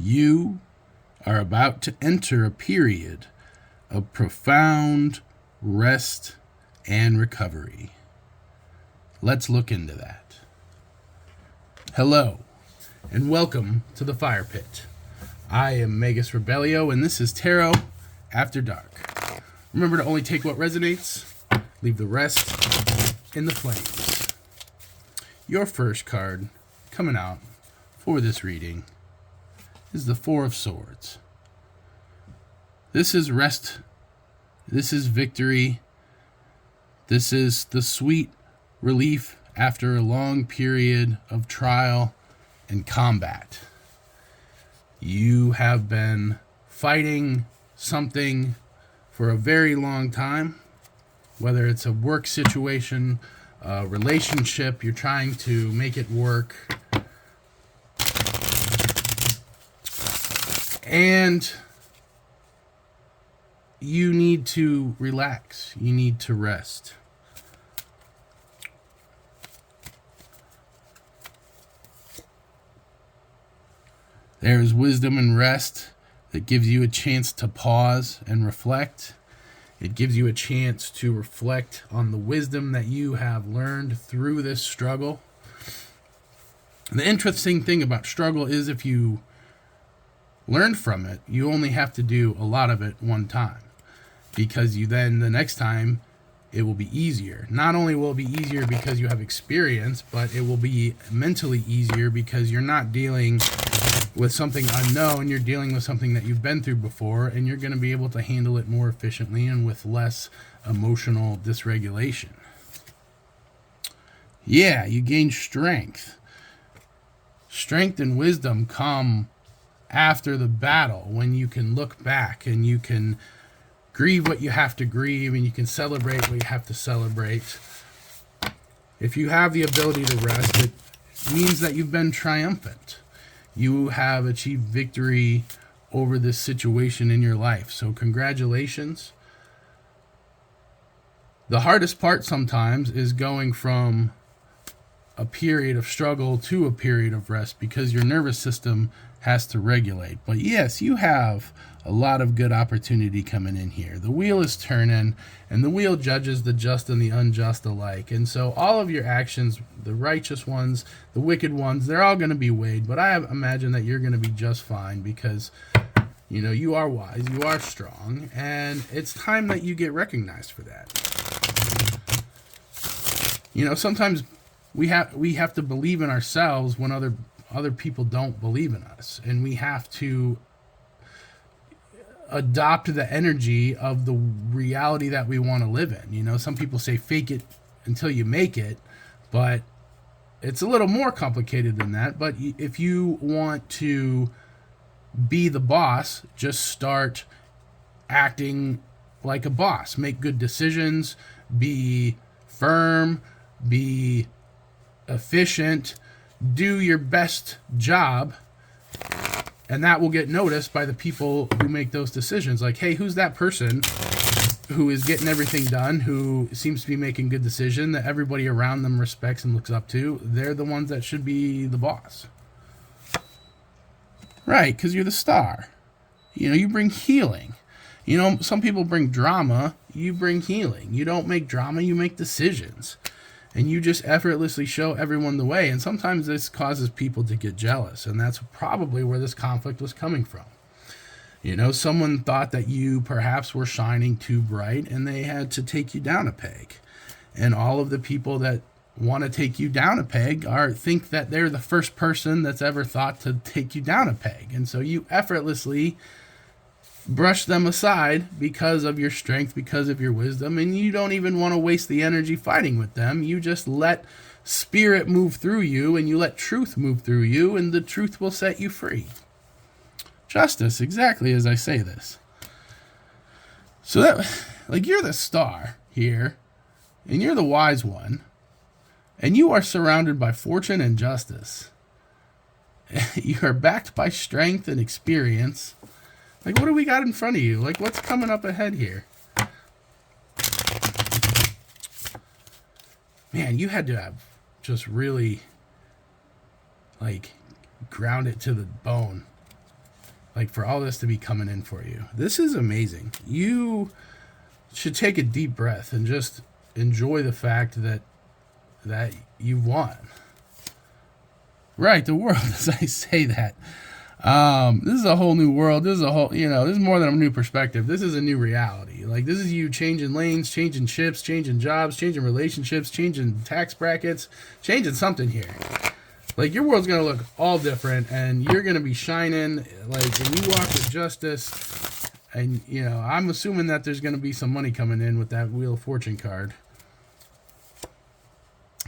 You are about to enter a period of profound rest and recovery. Let's look into that. Hello, and welcome to the Fire Pit. I am Magus Rebellio, and this is Tarot After Dark. Remember to only take what resonates, leave the rest in the flames. Your first card coming out for this reading is the Four of Swords. This is rest. This is victory. This is the sweet relief after a long period of trial and combat. You have been fighting something for a very long time, whether it's a work situation, a relationship, you're trying to make it work. And you need to relax. You need to rest. There's wisdom and rest that gives you a chance to pause and reflect. It gives you a chance to reflect on the wisdom that you have learned through this struggle. The interesting thing about struggle is if you learn from it, you only have to do a lot of it one time, because you then the next time it will be easier. Not only will it be easier because you have experience, but it will be mentally easier because you're not dealing with something unknown. You're dealing with something that you've been through before, and you're going to be able to handle it more efficiently and with less emotional dysregulation. Yeah, you gain strength. Strength and wisdom come after the battle, when you can look back and you can grieve what you have to grieve and you can celebrate what you have to celebrate. If you have the ability to rest, it means that you've been triumphant. You have achieved victory over this situation in your life. So congratulations. The hardest part sometimes is going from a period of struggle to a period of rest, because your nervous system has to regulate. But yes, you have a lot of good opportunity coming in here. The wheel is turning, and the wheel judges the just and the unjust alike. And so all of your actions, the righteous ones, the wicked ones, they're all going to be weighed. But I imagine that you're going to be just fine, because you are wise, you are strong, and it's time that you get recognized for that. Sometimes we have to believe in ourselves when other people don't believe in us, and we have to adopt the energy of the reality that we want to live in. Some people say fake it until you make it, but it's a little more complicated than that. But if you want to be the boss, just start acting like a boss. Make good decisions, be firm, be efficient, do your best job, and that will get noticed by the people who make those decisions. Like, hey, who's that person who is getting everything done, who seems to be making good decision that everybody around them respects and looks up to? They're the ones that should be the boss. Right, because you're the star. You bring healing. Some people bring drama, you bring healing. You don't make drama, you make decisions. And you just effortlessly show everyone the way. And sometimes this causes people to get jealous. And that's probably where this conflict was coming from. Someone thought that you perhaps were shining too bright, and they had to take you down a peg. And all of the people that want to take you down a peg think that they're the first person that's ever thought to take you down a peg. And so you effortlessly brush them aside because of your strength, because of your wisdom, and you don't even want to waste the energy fighting with them. You just let spirit move through you, and you let truth move through you, and the truth will set you free. Justice, exactly as I say this. So that, you're the star here, and you're the wise one, and you are surrounded by fortune and justice. You are backed by strength and experience. What do we got in front of you? What's coming up ahead here? Man, you had to have just really, ground it to the bone like for all this to be coming in for you. This is amazing. You should take a deep breath and just enjoy the fact that you won. Right, the world, as I say that. This is a whole new world. This is a whole, this is more than a new perspective. This is a new reality. Like, this is you changing lanes, changing ships, changing jobs, changing relationships, changing tax brackets, changing something here. Like, your world's going to look all different, and you're going to be shining, like, and you walk with justice. And, I'm assuming that there's going to be some money coming in with that Wheel of Fortune card.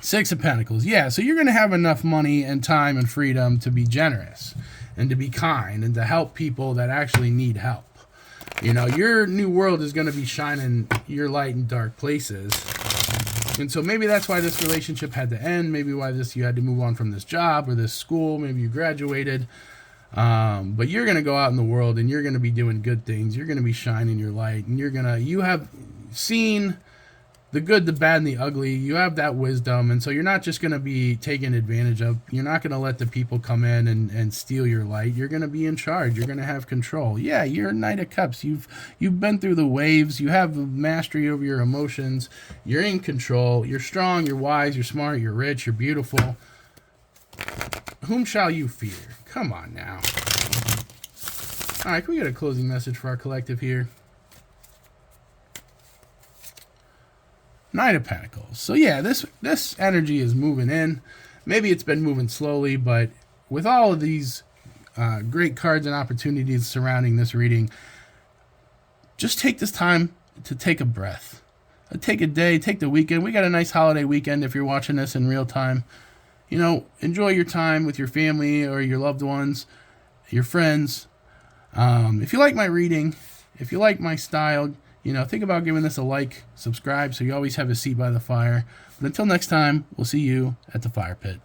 Six of Pentacles. Yeah, so you're going to have enough money and time and freedom to be generous and to be kind and to help people that actually need help. Your new world is going to be shining your light in dark places. And so maybe that's why this relationship had to end. Maybe why you had to move on from this job or this school. Maybe you graduated. But you're going to go out in the world and you're going to be doing good things. You're going to be shining your light, and you have seen the good, the bad, and the ugly. You have that wisdom, and so you're not just going to be taken advantage of. You're not going to let the people come in and steal your light. You're going to be in charge. You're going to have control. Yeah, you're a Knight of Cups. You've been through the waves. You have mastery over your emotions. You're in control. You're strong. You're wise. You're smart. You're rich. You're beautiful. Whom shall you fear? Come on now. All right, can we get a closing message for our collective here? Knight of Pentacles. So yeah, this energy is moving in. Maybe it's been moving slowly, but with all of these great cards and opportunities surrounding this reading, just take this time to take a breath. Take a day, take the weekend. We got a nice holiday weekend if you're watching this in real time. Enjoy your time with your family or your loved ones, your friends. If you like my reading, if you like my style, think about giving this a like, subscribe, so you always have a seat by the fire. But until next time, we'll see you at the fire pit.